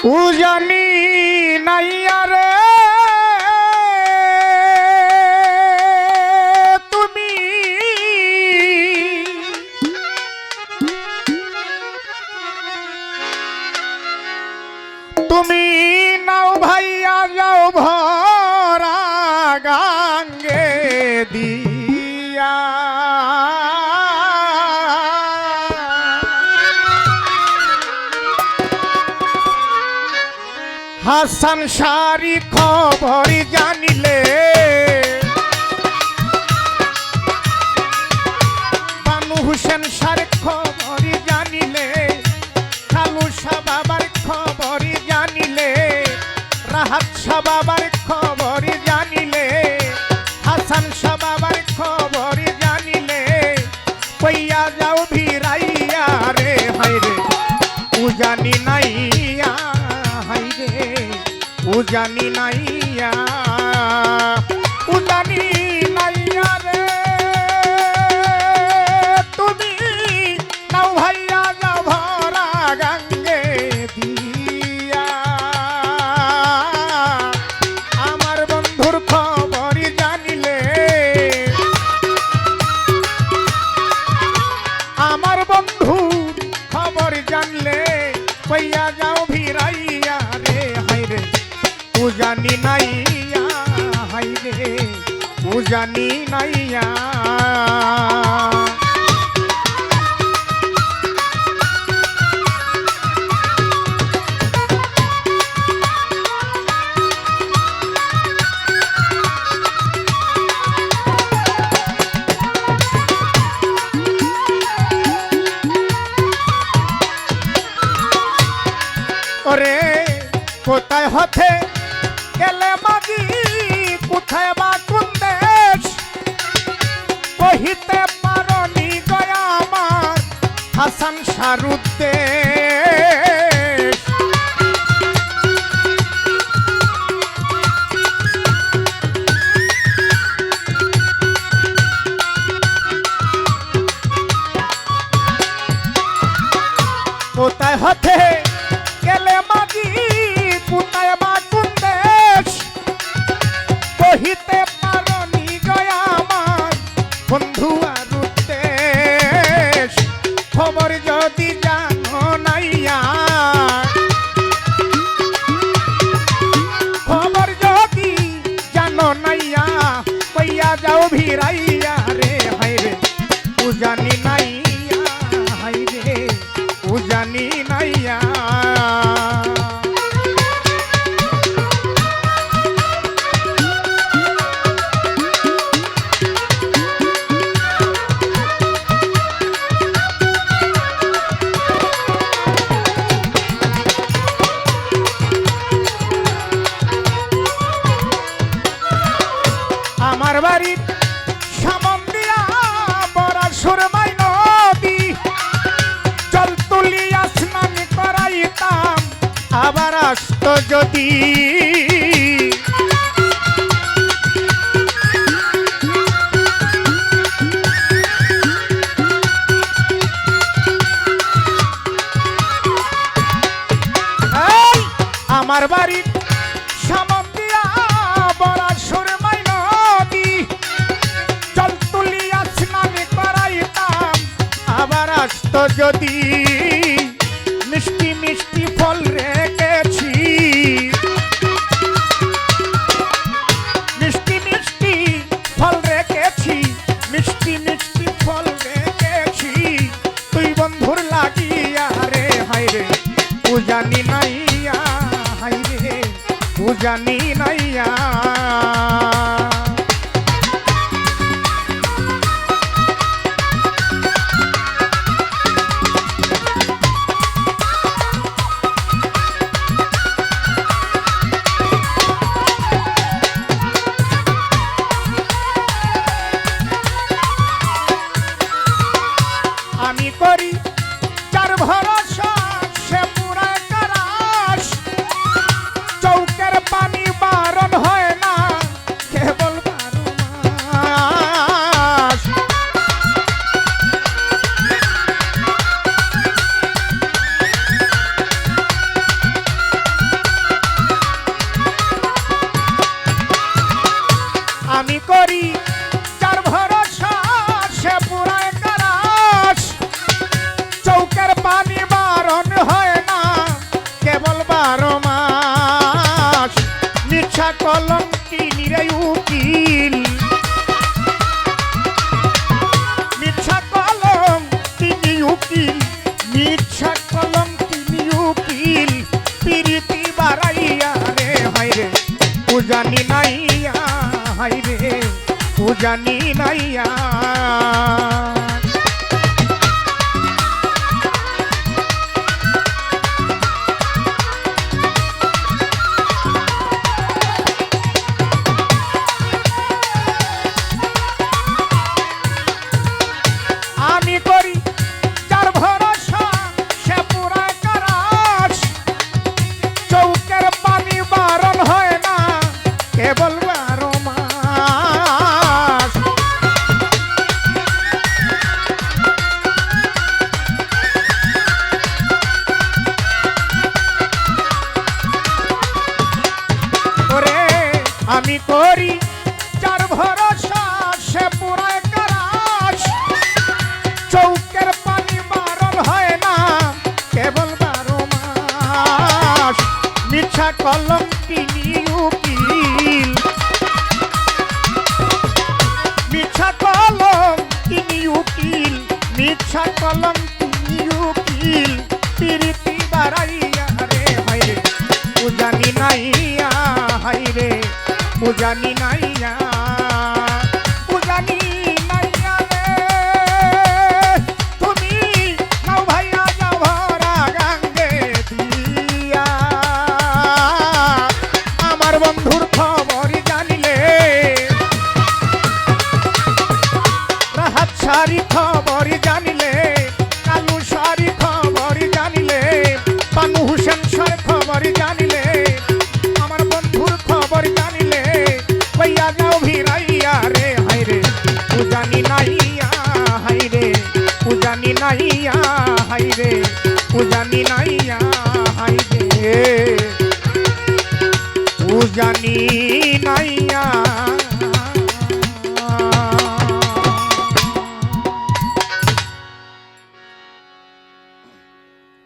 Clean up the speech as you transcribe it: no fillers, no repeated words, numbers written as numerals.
উজানি নাইয়া রে তুমি তুমি নাও ভাইয়া যাও ভরা গাঙ্গে দিয়া হাসান সারি খবর জানিলে বানু হুসেন সার খবর জানিলে কালু শাহ বাবার খবর জানিলে রাহাত শাহ বাবার খবর জানিলে হাসান শাহ বাবার খবর জানিলে কইয়া যাও ভিড়াইয়া রে হায়রে উজানি নাইয়া উজানি নাইয়া উজানি নাইয়া রে তুমি নাও ভাইয়া যাও ভরা গাঙ্গে দিয়া আমার বন্ধুর খবর জানিলে আমার বন্ধুর খবর জানলে কইয়া যাও ভিড়াইয়া রে হায়রে উজানি নাইয়া হায়রে উজানি নাইয়া ওরে কোথায় হতে গেলে মাগি কোথায় বা কোন দেশ কহিতে পারনি গয়া আমার হাসান শাহরুদ্দেশ কোথায় হতে গেলে মাগি কোথায় বা কোন দেশ কহিতে পারনি গয়া আমার বন্ধু আর উদ্দেশ খবর যদি জানো নাইয়া খবর যদি জানো নাইয়া কইয়া যাও ভিড়াইয়া রে হায়রে উজানি নাইয়া হায়রে উজানি নাইয়া আমার বাড়ির সামন দিয়া বড় সুরমাই নদী জল তুলিয়া স্নান করাইতাম আবার আসত যদি আমার বাড়ির সামন দিয়া বড় সুরমাই নদী জল তুলিয়া স্নান করাইতাম আবার আসত যদি মিষ্টি মিষ্টি ফল রেখেছি মিষ্টি মিষ্টি ফল রেখেছি মিষ্টি মিষ্টি ফল রেখেছি তুই বন্ধুর লাগিয়া রে হায়রে উজানি নাইয়া হায়রে উজানি নাইয়া আমি করি যার ভরসা সে পুরায় কারাস চৌকের পানি বারণ হয় না মিথ্যা কলঙ্কিনী রে উকিল মিথ্যা কলঙ্কিনী উকিল মিথ্যা কলঙ্কিনী উকিল পিরিতি বাড়াইয়া রে হায় রে উজানি নাইয়া হায় রে উজানি নাইয়া আমি করি যার ভরসা সে পুরা কারাস চৌকের পানি বারণ হয় না কেবল 12 মাস ওরে আমি করি যার ভরসা সে পুরা কারাস চৌকের পানি বারণ হয় না কেবল 12 মাস মিথ্যা কলঙ্কিনী উকিল মিথ্যা কলঙ্কিনী উকিল মিথ্যা কলঙ্কিনী উকিল পিরিতি বাড়াইয়া রে হায় রে উজানি নাইয়া হায় রে উজানি নাইয়া উজানি নাইয়া রে তুমি নাও ভাইয়া যাও ভরা গাঙ্গে দিয়া আমার বন্ধুর খবর জানিলে রাহাত সারি খবর জানিলে কালু সারি খবর জানিলে পানু হুসেন সর খবর জানিলে আমার বন্ধুর খবর জানিলে ভাইয়া যাও ভিড়াইয়া রে হায় রে উজানি নাইয়া হায় রে উজানি নাইয়া হায় রে উজানি নাইয়া হায় রে উজানি নাইয়া